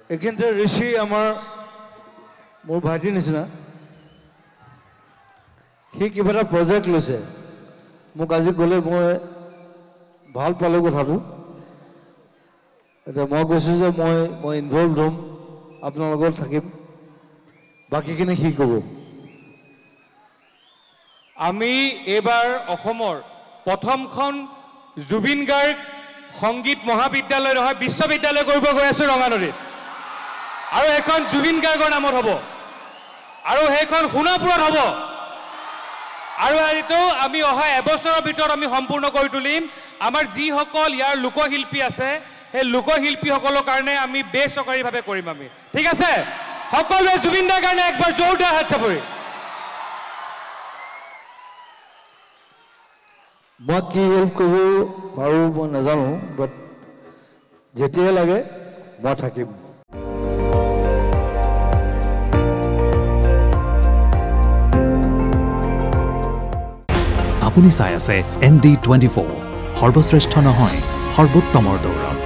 এইখিনিতে ঋষি আমাৰ মোৰ ভাইটিৰ নিচিনা সি কিবা এটা প্ৰজেক্ট লৈছে মোক আজি গ'লে মই ভাল পালোঁ কথাটো এতিয়া মই কৈছোঁ যে মই ইনভলভ হ'ম আপোনাৰ লগত থাকিম বাকীখিনি সি ক'ব আমি এইবাৰ অসমৰ প্ৰথমখন জুবিন গাৰ্গ সংগীত মহাবিদ্যালয় নহয় বিশ্ববিদ্যালয় কৰিব গৈ আছোঁ ৰঙানদীত আৰু এখন জুবিন গাৰ্গৰ নামত হ'ব আৰু সেইখন সোণাপুৰত হ'ব আৰু এইটো আমি অহা এবছৰৰ ভিতৰত আমি সম্পূৰ্ণ কৰি তুলিম আমাৰ যিসকল ইয়াৰ লোকশিল্পী আছে সেই লোকশিল্পীসকলৰ কাৰণে আমি বেচৰকাৰীভাৱে কৰিম আমি ঠিক আছে সকলোৱে জুবিন দাৰ কাৰণে একবাৰ জোৰদাৰ হাত চাপৰি মই কি হেল্প কৰিব পাৰোঁ মই নাজানো বাট যেতিয়াই লাগে মই থাকিম আপুনি চাই আছে ND24 সৰ্বশ্ৰেষ্ঠ নহয় সৰ্বোত্তমৰ দৌৰ